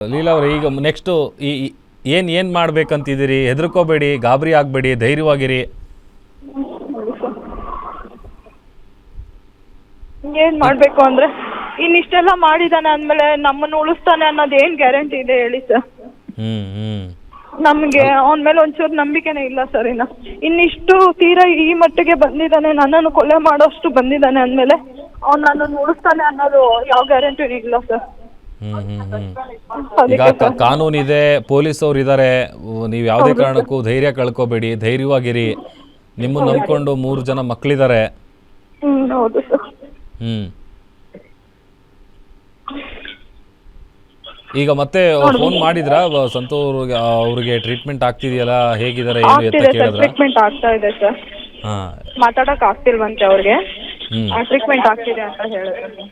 ಲೀಲಾ ಅವ್ರೆ, ಈಗ ನೆಕ್ಸ್ಟು ಏನು ಮಾಡ್ಬೇಕಂತಿದ್ದೀರಿ? ಹೆದರ್ಕೋಬೇಡಿ, ಗಾಬರಿ ಆಗಬೇಡಿ, ಧೈರ್ಯವಾಗಿರಿ. ಏನ್ ಮಾಡ್ಬೇಕು ಅಂದ್ರೆ ಇನ್ನಿಷ್ಟೆಲ್ಲ ಮಾಡಿದಾನೆ ಅಂದ್ಮೇಲೆ ನಮ್ಮನ್ನು ಉಳಿಸ್ತಾನೆ ಅನ್ನೋದು ಏನ್ ಗ್ಯಾರಂಟಿ ಇದೆ ಹೇಳಿ ಸರ್? ನಮ್ಗೆ ಅವನ ಮೇಲೆ ಒಂಚೂರು ನಂಬಿಕೆನೇ ಇಲ್ಲ ಸರ್. ಇನ್ನಿಷ್ಟು ತೀರಾ ಈ ಮಟ್ಟಿಗೆ ಬಂದಿದ್ದಾನೆ, ನನ್ನನ್ನು ಕೊಲೆ ಮಾಡೋಷ್ಟು ಬಂದಿದ್ದಾನೆ ಅಂದ್ಮೇಲೆ ಅವ್ನು ನನ್ನನ್ನು ಉಳಿಸ್ತಾನೆ ಅನ್ನೋದು ಯಾವ ಗ್ಯಾರಂಟಿನೂ ಇಲ್ಲ ಸರ್. ಈಗ ಕಾನೂನಿದೆ, ಪೊಲೀಸ್ ಅವ್ರು ಇದ್ದಾರೆ, ನೀವು ಯಾವುದೇ ಕಾರಣಕ್ಕೂ ಧೈರ್ಯ ಕಳ್ಕೋಬೇಡಿ, ಧೈರ್ಯವಾಗಿರಿ. ನಿಮ್ಮನ್ನು ನಂಬ್ಕೊಂಡು 3 ಜನ ಮಕ್ಕಳಿದ್ದಾರೆ. ಹೌದು ಸರ್. ಈಗ ಮತ್ತೆ ಫೋನ್ ಮಾಡಿದ್ರಾ ಸಂತೋಷ್ ಅವ್ರಿಗೆ? ಟ್ರೀಟ್ಮೆಂಟ್ ಆಗ್ತಿದೆಯಲ್ಲ, ಹೇಗಿದ್ದಾರೆ ಏನು ಅಂತ ಕೇಳಿದ್ರಾ? ಟ್ರೀಟ್ಮೆಂಟ್ ಆಗ್ತಾ ಇದೆ ಸರ್. ಮಾತಾಡಕ್ ಆಗ್ತಿಲ್ವಂತೆ ಅವ್ರಿಗೆ, ಟ್ರೀಟ್ಮೆಂಟ್ ಆಗ್ತಿದೆ ಅಂತ ಹೇಳಿದ್ರು.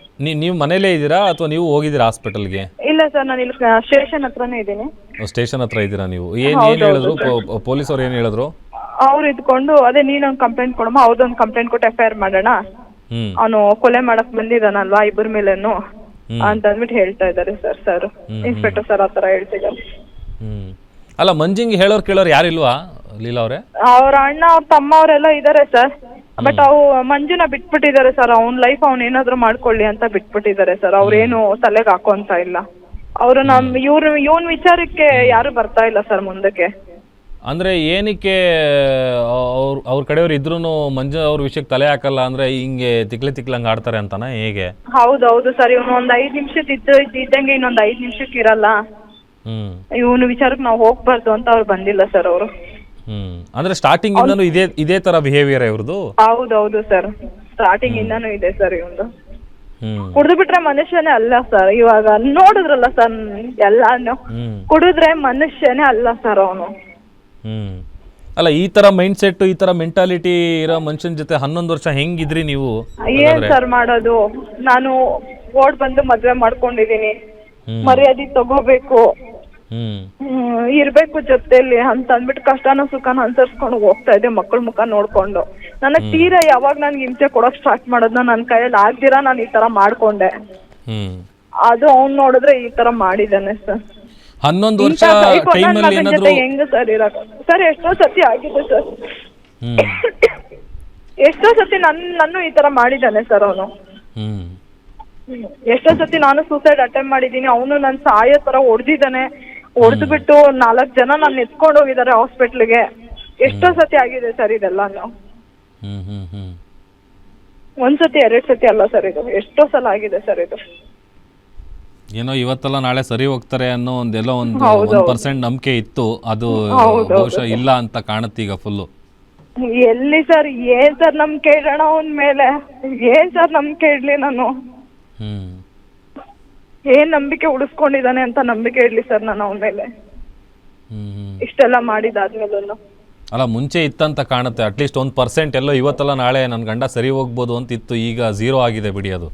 ನೀವು ಮನೇಲೇ ಇದ್ದೀರಾ ಅಥವಾ ನೀವು ಹೋಗಿದ್ದೀರಾ ಹಾಸ್ಪಿಟಲ್ಗೆ? ಇಲ್ಲ ಸರ್, ನಾನು ಇಲ್ಲಿ ಸ್ಟೇಷನ್ ಹತ್ರನೇ ಇದ್ದೀನಿ. ಸ್ಟೇಷನ್ ಹತ್ರ ಇದ್ದೀರಾ ನೀವು? ಏನು ಹೇಳಿದ್ರು ಪೊಲೀಸ್ ಅವ್ರು? ಏನು ಹೇಳಿದ್ರು? ಅವ್ರು ಇದ್ಕೊಂಡು ಅದೇ ನೀನೊಂದು ಕಂಪ್ಲೇಂಟ್ ಕೊಡಮ್ಮ, ಅವ್ರದೊಂದು ಕಂಪ್ಲೇಂಟ್ ಕೊಟ್ಟು FIR ಮಾಡೋಣ, ಅವನು ಕೊಲೆ ಮಾಡಕ್ ಬಂದಿದ್ದಾನಲ್ವಾ ಇಬ್ಬರ ಮೇಲೇನು ಅಂತ ಅಂದ್ಬಿಟ್ಟು ಹೇಳ್ತಾ ಇದ್ದಾರೆ ಸರ್ ಇನ್ಸ್ಪೆಕ್ಟರ್ ಸರ್ ಆತರ ಹೇಳ್ತಿದ್ದಾರೆ. ಅಲ್ಲ, ಮಂಜಿಂಗ್ ಹೇಳೋರು ಕೇಳೋರು ಯಾರಿಲ್ವಾ ಲೀಲಾ ಅವ್ರೆ? ಅವ್ರ ಅಣ್ಣ ಅವ್ರ ತಮ್ಮ ಅವರೆಲ್ಲ ಇದಾರೆ ಸರ್, ಬಟ್ ಅವು ಮಂಜುನ ಬಿಟ್ಬಿಟ್ಟಿದ್ದಾರೆ ಸರ್. ಅವ್ನ ಲೈಫ್ ಅವ್ನ ಏನಾದ್ರು ಮಾಡ್ಕೊಳ್ಳಿ ಅಂತ ಬಿಟ್ಬಿಟ್ಟಿದ್ದಾರೆ ಸರ್. ಅವ್ರೇನು ತಲೆಗೆ ಹಾಕೋಂತ ಇಲ್ಲ. ಅವರು ಇವನ್ ವಿಚಾರಕ್ಕೆ ಯಾರು ಬರ್ತಾ ಇಲ್ಲ ಸರ್ ಮುಂದಕ್ಕೆ. ಅಂದ್ರೆ ಏನಕ್ಕೆ ಅವ್ರ ಕಡೆಯವ್ರು ಇದ್ರು ಮಂಜು ಅವ್ರ ವಿಷಯಕ್ಕೆ ತಲೆ ಹಾಕಲ್ಲ ಅಂದ್ರೆ ಹಿಂಗೆ ತಿಕ್ಲಂಗ್ ಆಡ್ತಾರೆ ಅಂತಾನ ಹೇಗೆ? ಹೌದೌದು ಸರ್, ಇವನು ಒಂದ್ 5 ನಿಮಿಷಕ್ಕೆ ಇದ್ದಂಗೆ ಇನ್ನೊಂದ್ 5 ನಿಮಿಷಕ್ಕೆ ಇರಲ್ಲ. ಇವನು ವಿಚಾರಕ್ಕೆ ನಾವು ಹೋಗ್ಬಾರ್ದು ಅಂತ ಅವ್ರು ಬಂದಿಲ್ಲ ಸರ್ ಅವರು. ಅಂದ್ರೆ ಸ್ಟಾರ್ಟಿಂಗ್ ಇಂದನೂ ಇದೇ ತರ ಬಿಹೇವಿಯರ್ ಇವ್ರದ್ದು? ಹೌದೌದು ಸರ್, ಸ್ಟಾರ್ಟಿಂಗ್ ಇಂದಾನು ಇದೆ ಸರ್ ಇವಂದು. ಕುಡಿದು ಬಿಟ್ರೆ ಮನುಷ್ಯನೇ ಅಲ್ಲ ಸರ್. ಇವಾಗ ನೋಡಿದ್ರಲ್ಲ ಸರ್ ಎಲ್ಲಾನು, ಕುಡಿದ್ರೆ ಮನುಷ್ಯನೇ ಅಲ್ಲ ಸರ್ ಅವನು. ಅಲ್ಲ, ಈ ತರ ಮೈಂಡ್ ಸೆಟ್, ಈ ತರ ಮೆಂಟಾಲಿಟಿ ಇರೋ ಮನುಷ್ಯನ ಜೊತೆ 11 ವರ್ಷ ಹೆಂಗಿದ್ರಿ ನೀವು? ಏನ್ ಸರ್ ಮಾಡೋದು? ನಾನು ಓಡ್ ಬಂದು ಮದ್ವೆ ಮಾಡ್ಕೊಂಡಿದೀನಿ, ಮರ್ಯಾದೆ ತಗೋಬೇಕು, ಇರ್ಬೇಕು ಜೊತೆಲಿ ಅಂತ ಅಂದ್ಬಿಟ್ಟು ಕಷ್ಟನೋ ಸುಖನೋ ಅನ್ಸರ್ಸ್ಕೊಂಡು ಹೋಗ್ತಾ ಇದ್ದೆ ಮಕ್ಕಳ ಮುಖ ನೋಡ್ಕೊಂಡು. ನನಗ್ ತೀರಾ ಯಾವಾಗ ನನ್ಗೆ ಹಿಂಸೆ ಕೊಡೋಕ್ ಸ್ಟಾರ್ಟ್ ಮಾಡೋದ್ನ ನನ್ನ ಕೈಯಲ್ಲಿ ಆಗ್ದಿರಾ ನಾನು ಈ ತರ ಮಾಡ್ಕೊಂಡೆ. ಅದು ಅವ್ನ್ ನೋಡಿದ್ರೆ ಈ ತರ ಮಾಡಿದ್ದಾನೆ ಸರ್. 11 ವರ್ಷ ಟೈಮಲ್ಲಿ ಏನಾದ್ರು ಹೆಂಗ ಸರ್ ಇರಕ ಸರ್? ಎಷ್ಟೋ ಸತಿ ಆಗಿದೆ ಸರ್, ಎಷ್ಟೋ ಸತಿ ನನ್ನ ಈ ತರ ಮಾಡಿದ್ದಾನೆ ಸರ್ ಅವನು. ಎಷ್ಟೋ ಸತಿ ನಾನು ಸೂಸೈಡ್ ಅಟೆಂಪ್ಟ್ ಮಾಡಿದ್ದೀನಿ, ಅವನು ನನ್ ಸಾಯೋ ತರ ಹೊಡೆದಿದ್ದಾನೆ. ಹೊಡೆದು ಬಿಟ್ಟು 4 ಜನ ನನ್ನ ಎತ್ಕೊಂಡು ಹೋಗಿದ್ದಾರೆ ಹಾಸ್ಪಿಟ್ಲಿಗೆ. ಎಷ್ಟೋ ಸತಿ ಆಗಿದೆ ಸರ್ ಇದೆಲ್ಲಾನು. ಒಂದ್ಸತಿ 2 ಸತಿ ಅಲ್ಲ ಸರ್, ಇದು ಎಷ್ಟೋ ಸಲ ಆಗಿದೆ ಸರ್ ಇದು. ಏನೋ ಇವತ್ತಲ್ಲ ನಾಳೆ ಸರಿ ಹೋಗ್ತಾರೆ ಅನ್ನೋ ಒಂದು 1% ನಂಬಿಕೆ ಇತ್ತು, ಅದು ಬಹುಶಃ ಇಲ್ಲ ಅಂತ ಕಾಣುತ್ತೆ ಈಗ ಫುಲ್ಲು. ಎಲ್ಲಿ ಸರ್, ಏನ್ ಸರ್ ನಂಬಿಕೆ ಇಡೋಣ ಅವನ ಮೇಲೆ? ಏನ್ ಸರ್ ನಂಬಿಕೆ ಇಡ್ಲಿ ನಾನು? ಏನ್ ನಂಬಿಕೆ ಉಳಿಸ್ಕೊಂಡಿದ್ದಾನೆ ಅಂತ ನಂಬಿಕೆ ಇಡ್ಲಿ ಸರ್ ನಾನು ಅವನ ಮೇಲೆ? ಇಷ್ಟೆಲ್ಲ ಮಾಡಿದಾದ್ಮೇಲೂ ಅಲ್ಲ, ಮುಂಚೆ ಇತ್ತಂತ ಕಾಣುತ್ತೆ. ಅಟ್ಲೀಸ್ಟ್ 1% ಎಲ್ಲೋ ಇವತ್ತಲ್ಲ ನಾಳೆ ನನ್ನ ಗಂಡ ಸರಿ ಹೋಗ್ಬೋದು ಅಂತ ಇತ್ತು, ಈಗ 0 ಆಗಿದೆ ಬಿಡಿ ಅದು.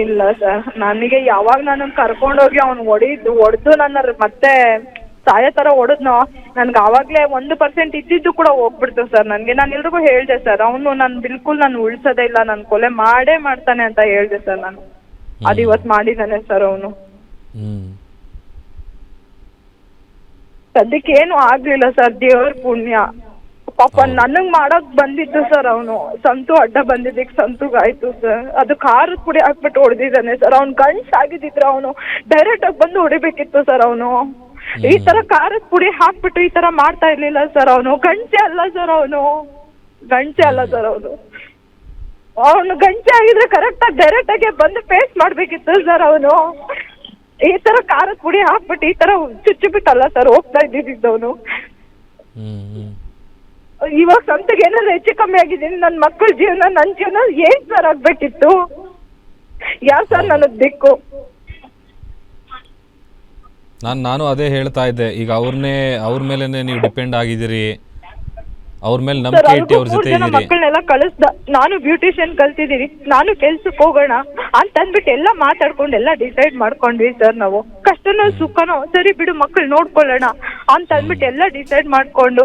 ಇಲ್ಲ ಸರ್, ನನಗೆ ಯಾವಾಗ ನಾನು ಕರ್ಕೊಂಡೋಗಿ ಅವ್ನು ಹೊಡೆದು ನನ್ನ ಮತ್ತೆ ಸಾಯ ತರ ಹೊಡೆದ್ನೋ, ನನ್ಗೆ ಆವಾಗ್ಲೇ 1% ಇದ್ದಿದ್ದು ಕೂಡ ಹೋಗ್ಬಿಡ್ತು ಸರ್ ನನ್ಗೆ. ನಾನು ಎಲ್ರಿಗೂ ಹೇಳ್ದೆ ಸರ್, ಅವನು ನಾನು ಉಳಿಸೋದೇ ಇಲ್ಲ, ನಾನು ಕೊಲೆ ಮಾಡೇ ಮಾಡ್ತಾನೆ ಅಂತ ಹೇಳ್ದೆ ಸರ್ ನಾನು. ಅದು ಇವತ್ತು ಮಾಡಿದ್ದಾನೆ ಸರ್ ಅವನು. ಸದ್ಯಕ್ಕೆ ಏನು ಆಗ್ಲಿಲ್ಲ ಸರ್, ದೇವ್ರ ಪುಣ್ಯ. ಪಾಪ ನನಗ್ ಮಾಡಕ್ ಬಂದಿದ್ದು ಸರ್ ಅವನು. ಸಂತು ಅಡ್ಡ ಬಂದಿದ್ದಕ್ಕೆ ಸಂತುಗಾಯ್ತು ಸರ್. ಅದು ಖಾರದ ಪುಡಿ ಹಾಕ್ಬಿಟ್ಟು ಹೊಡೆದಿದ್ದಾನೆ ಸರ್. ಅವ್ನು ಗಂಡ್ಸಾಗಿದ್ರೆ ಅವನು ಡೈರೆಕ್ಟ್ ಆಗಿ ಬಂದು ಹೊಡಿಬೇಕಿತ್ತು ಸರ್. ಅವನು ಈ ತರ ಖಾರದ ಪುಡಿ ಹಾಕ್ಬಿಟ್ಟು ಈ ತರ ಮಾಡ್ತಾ ಇರ್ಲಿಲ್ಲ ಸರ್. ಅವನು ಗಂಡ್ಸೆ ಅಲ್ಲ ಸರ್, ಗಂಡ್ಸೆ ಅಲ್ಲ ಸರ್ ಅವನು. ಗಂಡ್ಸೆ ಆಗಿದ್ರೆ ಕರೆಕ್ಟ್ ಆಗಿ ಡೈರೆಕ್ಟ್ ಆಗಿ ಬಂದು ಫೇಸ್ ಮಾಡ್ಬೇಕಿತ್ತು ಸರ್ ಅವನು. ಈ ತರ ಖಾರದ ಪುಡಿ ಹಾಕ್ಬಿಟ್ಟು ಈ ತರ ಚುಚ್ಚು ಬಿಟ್ಟಲ್ಲ ಸರ್ ಹೋಗ್ತಾ ಇದ್ದಿದ್ದವನು. ಇವಾಗ ಸ್ವಂತಕ್ಕೆ ಏನಾದ್ರು ಹೆಚ್ಚು ಕಮ್ಮಿ ಆಗಿದ್ದೀನಿ, ನನ್ನ ಮಕ್ಕಳ ಜೀವನ, ನನ್ನ ಜೀವನ ಏನ್ ಸರ್ ಆಗ್ಬೇಕಿತ್ತು? ಯಾರು ಸರ್ ನನಗ್ ದಿಕ್ಕು? ನಾನು ಅದೇ ಹೇಳ್ತಾ ಇದ್ದೆ, ಈಗ ಅವ್ರ ಮೇಲೆನೆ ನೀವು ಡಿಪೆಂಡ್ ಆಗಿದ್ದೀರಿ, ಅವ್ರ ಮೇಲೆ ನಂಬಿಕೆ ಇಟ್ಟು ಅವ್ರ ಜೊತೆ ಇದ್ದೀರಿ. ಮಕ್ಕಳನ್ನೆಲ್ಲ ಕಳಿಸ್ದ, ನಾನು ಬ್ಯೂಟಿಷಿಯನ್ ಕಲ್ತಿದ್ದೀನಿ, ನಾನು ಕೆಲ್ಸಕ್ಕೆ ಹೋಗೋಣ ಅಂತ ಅಂದ್ಬಿಟ್ಟು ಎಲ್ಲ ಮಾತಾಡ್ಕೊಂಡು ಎಲ್ಲ ಡಿಸೈಡ್ ಮಾಡ್ಕೊಂಡ್ವಿ ಸರ್ ನಾವು. ಕಷ್ಟ ಕಷ್ಟನೋ ಸುಖನೋ ಸರಿ ಬಿಡು ಮಕ್ಳು ನೋಡ್ಕೊಳ್ಳೋಣ ಅಂತ ಅಂದ್ಬಿಟ್ಟು ಎಲ್ಲ ಡಿಸೈಡ್ ಮಾಡ್ಕೊಂಡು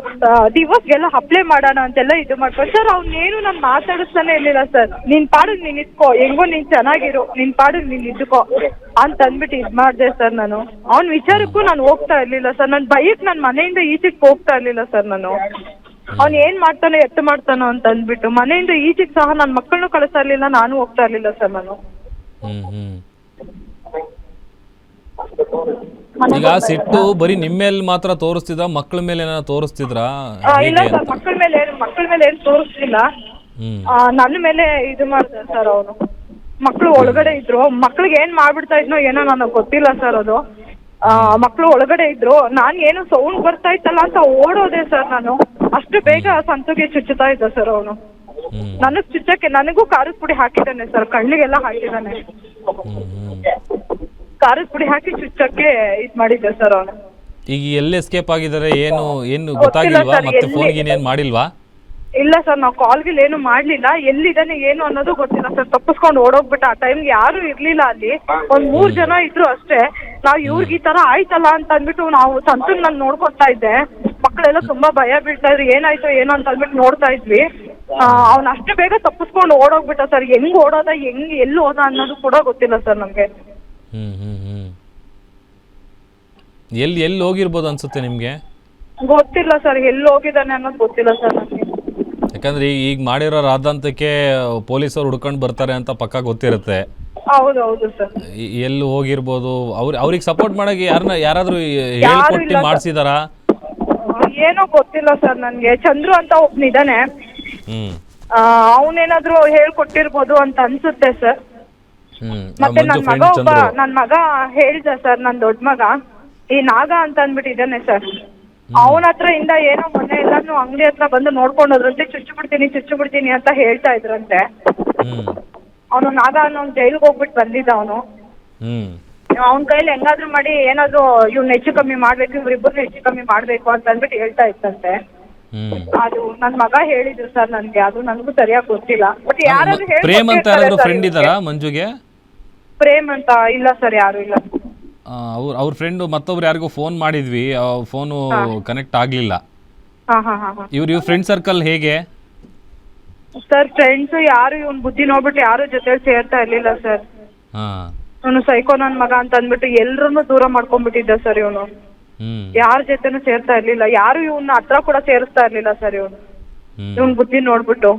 ಡಿವೋರ್ಸ್ಗೆಲ್ಲ ಅಪ್ಲೈ ಮಾಡೋಣ ಅಂತೆಲ್ಲ ಇದು ಮಾಡ್ಕೊಂಡು ಸರ್ ಅವ್ನೇನು ನಾನು ಮಾತಾಡಿಸ್ತಾನೆ ಇರ್ಲಿಲ್ಲ ಸರ್. ನಿನ್ ಪಾಡಿಗೆ ನೀನ್ ಇದ್ಕೋ, ಹೆಂಗೋ ನೀನ್ ಚೆನ್ನಾಗಿರು, ನಿನ್ ಪಾಡಿಗೆ ನೀನ್ ಇದ್ಕೋ ಅಂತ ಅಂದ್ಬಿಟ್ಟು ಇದ್ ಮಾಡ್ದೆ ಸರ್. ನಾನು ಅವ್ನ ವಿಚಾರಕ್ಕೂ ನಾನು ಹೋಗ್ತಾ ಇರ್ಲಿಲ್ಲ ಸರ್. ನನ್ ಭಯಕ್ಕೆ ನನ್ನ ಮನೆಯಿಂದ ಈಚೆಗೆ ಹೋಗ್ತಾ ಇರ್ಲಿಲ್ಲ ಸರ್. ನಾನು ಅವ್ನು ಏನ್ ಮಾಡ್ತಾನೋ ಎತ್ತು ಮಾಡ್ತಾನೋ ಅಂತ ಅಂದ್ಬಿಟ್ಟು ಮನೆಯಿಂದ ಈಚೆಗೆ ಸಹ ನನ್ನ ಮಕ್ಕಳನ್ನು ಕಳಿಸ್ತಾ ಇರ್ಲಿಲ್ಲ, ನಾನು ಹೋಗ್ತಾ ಇರ್ಲಿಲ್ಲ ಸರ್. ನಾನು ಈಗ ಸಿಟ್ಟು ಬರೀ ನಿಮ್ಮೇಲೆ ಮಾತ್ರ ತೋರಿಸ್ತಿದ್ರ, ಮಕ್ಕಳ ಮೇಲೆ ಏನಾರ ತೋರಿಸ್ತಿದ್ರಾ? ಇಲ್ಲ ಸರ್, ಮಕ್ಕಳ ಮೇಲೆ ಏನು ತೋರಿಸ್ಲಿಲ್ಲ. ನನ್ನ ಮೇಲೆ ಇದು ಮಾಡ್ದ ಸರ್ ಅವನು. ಮಕ್ಕಳು ಒಳಗಡೆ ಇದ್ರು, ಮಕ್ಳಿಗೆ ಏನ್ ಮಾಡ್ಬಿಡ್ತಾ ಇದ್ನೋ ಏನೋ ನನಗೆ ಗೊತ್ತಿಲ್ಲ ಸರ್. ಅದು ಮಕ್ಕಳು ಒಳಗಡೆ ಇದ್ರು, ನಾನು ಏನು ಸೌಂಡ್ ಬರ್ತಾ ಇತ್ತಲ್ಲ ಅಂತ ಓಡೋದೆ ಸರ್. ನಾನು ಅಷ್ಟು ಬೇಗ ಸಂತುಗೆ ಚುಚ್ಚುತ್ತಾ ಇದ್ದ ಸರ್ ಅವನು. ನನಗ್ ಚುಚ್ಚಕ್ಕೆ ನನಗೂ ಖಾರದ ಪುಡಿ ಹಾಕಿದ್ದಾನೆ ಸರ್, ಕಣ್ಣಿಗೆಲ್ಲ ಹಾಕಿದ್ದಾನೆ. ಖಾರದ ಪುಡಿ ಹಾಕಿ ಚುಚ್ಚಕ್ಕೆ ಇದ್ ಮಾಡಿದ್ದೆ ಸರ್ ಅವನು. ಈಗ ಎಲ್ಲಿ ಎಸ್ಕೇಪ್ ಆಗಿದ್ದಾರೆ ಏನು ಗೊತ್ತಾಗಿಲ್ವಾ? ಮತ್ತೆ ಫೋನ್ ಗೀನ್ ಏನ್ ಮಾಡಿಲ್ವಾ? ಇಲ್ಲ ಸರ್, ನಾವು ಕಾಲ್ಗಿಲ್ ಏನು ಮಾಡ್ಲಿಲ್ಲ. ಎಲ್ಲಿದ್ದಾನೆ ಏನು ಅನ್ನೋದು ಗೊತ್ತಿಲ್ಲ ಸರ್. ತಪ್ಪಿಸ್ಕೊಂಡು ಓಡೋಗ್ಬಿಟ್ಟ. ಆ ಟೈಮ್ಗೆ ಯಾರು ಇರ್ಲಿಲ್ಲ ಅಲ್ಲಿ, ಒಂದ್ 3 ಜನ ಇದ್ರು ಅಷ್ಟೇ. ನಾವ್ ಇವ್ರಿಗೆ ಈ ತರ ಆಯ್ತಲ್ಲ ಅಂತ ಅಂದ್ಬಿಟ್ಟು ನಾವು ಸಂತನ್ ನಾನು ನೋಡ್ಕೊತಾ ಇದ್ದೆ. ಮಕ್ಕಳೆಲ್ಲ ತುಂಬಾ ಭಯ ಬೀಳ್ತಾ ಇದ್ರು, ಏನಾಯ್ತು ಏನೋ ಅಂತ ಅಂದ್ಬಿಟ್ಟು ನೋಡ್ತಾ ಇದ್ವಿ. ಅವ್ನ ಅಷ್ಟು ಬೇಗ ತಪ್ಪಿಸ್ಕೊಂಡು ಓಡೋಗ್ಬಿಟ್ಟ ಸರ್. ಹೆಂಗ್ ಓಡೋದ, ಎಲ್ಲಿ ಹೋದ ಅನ್ನೋದು ಕೂಡ ಗೊತ್ತಿಲ್ಲ ಸರ್ ನಮ್ಗೆ. ಎಲ್ಲಿ ಹೋಗಿರ್ಬೋದು ಅನ್ಸುತ್ತೆ ನಿಮ್ಗೆ? ಗೊತ್ತಿಲ್ಲ ಸರ್, ಎಲ್ಲಿ ಹೋಗಿದ್ದಾನೆ ಅನ್ನೋದು ಗೊತ್ತಿಲ್ಲ ಸರ್ ನಮ್ಗೆ. ಯಾಕಂದ್ರೆ ಈಗ ಮಾಡಿರೋ ರಾದಂತಕ್ಕೆ ಪೊಲೀಸರು ಹುಡ್ಕೊಂಡು ಬರ್ತಾರೆ ಅಂತ ಪಕ್ಕ ಗೊತ್ತಿರುತ್ತೆ. ಹೌದೌದು ಸರ್. ಎಲ್ಲಿ ಹೋಗಿರ್ಬೋದು? ಅವ್ರಿಗೆ ಸಪೋರ್ಟ್ ಮಾಡಕ್ಕೆ ಯಾರಾದ್ರೂ ಹೇಳ್ಕೊಟ್ಟು ಮಾಡ್ಸಿದಾರಾ? ಏನೋ ಗೊತ್ತಿಲ್ಲ ಸರ್ ನನ್ಗೆ. ಚಂದ್ರು ಅಂತ ಒಬ್ನಿದಾನೆ, ಅವನೇನಾದ್ರೂ ಹೇಳ್ಕೊಟ್ಟಿರ್ಬೋದು ಅಂತ ಅನ್ಸುತ್ತೆ ಸರ್. ಮತ್ತೆ ನನ್ ಮಗ ಹೇಳ್ದ ಸರ್, ನನ್ ದೊಡ್ಡ ಮಗ ಈ ನಾಗ ಅಂತ ಅಂದ್ಬಿಟ್ಟು ಇದ್ದಾನೆ ಸರ್. ಅವನ ಹತ್ರ ಇಂದ ಏನೋ ಮೊನ್ನೆ ಎಲ್ಲಾನು ಅಂಗಡಿ ಹತ್ರ ಬಂದು ನೋಡ್ಕೊಂಡೋದ್ರಂತೆ, ಚುಚ್ಚು ಬಿಡ್ತೀನಿ ಅಂತ ಹೇಳ್ತಾ ಇದ್ರಂತೆ. ಅವನು ನಾಗ ಅನ್ನೋ ಜೈಲ್ಗೆ ಹೋಗ್ಬಿಟ್ಟು ಬಂದಿದ್ದ ಅವನು. ಅವನ ಕೈಲಿ ಹೆಂಗಾದ್ರೂ ಮಾಡಿ ಏನಾದ್ರು ಇವ್ನ ಹೆಚ್ಚು ಕಮ್ಮಿ ಮಾಡ್ಬೇಕು, ಇವ್ರಿಬ್ಬರನ್ನ ಹೆಚ್ಚು ಕಮ್ಮಿ ಮಾಡ್ಬೇಕು ಅಂತ ಅಂದ್ಬಿಟ್ಟು ಹೇಳ್ತಾ ಇತ್ತಂತೆ. ಅದು ನನ್ ಮಗ ಹೇಳಿದ್ರು ಸರ್ ನನ್ಗೆ. ಅದು ನನಗೂ ಸರಿಯಾಗಿ ಗೊತ್ತಿಲ್ಲ. ಬಟ್ ಯಾರಾದ್ರೂ ಪ್ರೇಮ್ ಅಂತ ಯಾರಾದ್ರೂ ಫ್ರೆಂಡ್ ಇದ್ದಾರಾ ಮಂಜುಗೆ? ಪ್ರೇಮ್ ಅಂತ ಇಲ್ಲ ಸರ್, ಯಾರು ಇಲ್ಲ. ಅವ್ರ ಫ್ರೆಂಡ್ ಮತ್ತೊಬ್ರು ಯಾರಿಗೂ ಫೋನ್ ಮಾಡಿದ್ವಿ, ಫೋನು ಕನೆಕ್ಟ್ ಆಗ್ಲಿಲ್ಲ. ಇವ್ರ ಫ್ರೆಂಡ್ ಸರ್ಕಲ್ ಹೇಗೆ ಸರ್? ಫ್ರೆಂಡ್ಸ್ ಯಾರು ಇವ್ನ ಬುದ್ಧಿ ನೋಡ್ಬಿಟ್ಟು ಯಾರು ಜೊತೆ ಸೇರ್ತಾ ಇರ್ಲಿಲ್ಲ ಸರ್. ಇವನು ಸೈಕೋ ನನ್ ಮಗ ಅಂತ ಅಂದ್ಬಿಟ್ಟು ಎಲ್ರನ್ನೂ ದೂರ ಮಾಡ್ಕೊಂಡ್ಬಿಟ್ಟಿದ್ದ ಸರ್ ಇವನು. ಯಾರ ಜೊತೆನೂ ಸೇರ್ತಾ ಇರ್ಲಿಲ್ಲ, ಯಾರು ಇವನ್ನ ಹತ್ರ ಕೂಡ ಸೇರಿಸ್ತಾ ಇರ್ಲಿಲ್ಲ ಸರ್. ಇವನ್ ಬುದ್ಧಿ ನೋಡ್ಬಿಟ್ಟು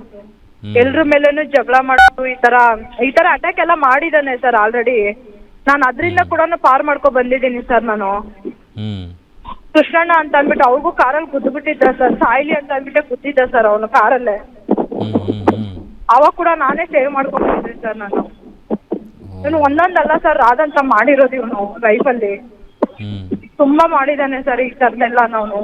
ಎಲ್ರ ಮೇಲೇನು ಜಗಳ ಮಾಡೋದು, ಈ ತರ ಅಟ್ಯಾಕ್ ಎಲ್ಲ ಮಾಡಿದಾನೆ ಸರ್ ಆಲ್ರೆಡಿ. ನಾನು ಅದ್ರಿಂದ ಕೂಡ ಪಾರ್ ಮಾಡ್ಕೊ ಬಂದಿದ್ದೀನಿ ಸರ್. ನಾನು ಕೃಷ್ಣಣ್ಣ ಅಂತ ಅಂದ್ಬಿಟ್ಟು ಅವ್ರಿಗೂ ಕಾರಲ್ಲಿ ಗುದ್ದುಬಿಟ್ಟಿದ್ದ ಸರ್. ಸಾಯ್ಲಿ ಅಂತ ಅಂದ್ಬಿಟ್ಟೆ ಗುದ್ದಿದ್ದ ಸರ್ ಅವನು ಕಾರಲ್ಲೇ. ಅವಾಗ ಕೂಡ ನಾನೇ ಸೇವ್ ಮಾಡ್ಕೊಂಡಿದ್ದೆ ಸರ್. ನಾನು ಇವನು ಒಂದೊಂದಲ್ಲ ಸರ್ ರಾದಂತ ಮಾಡಿರೋದು ಇವನು ಲೈಫಲ್ಲಿ. ತುಂಬಾ ಮಾಡಿದಾನೆ ಸರ್ ಈ ತರದೆಲ್ಲ. ನಾವು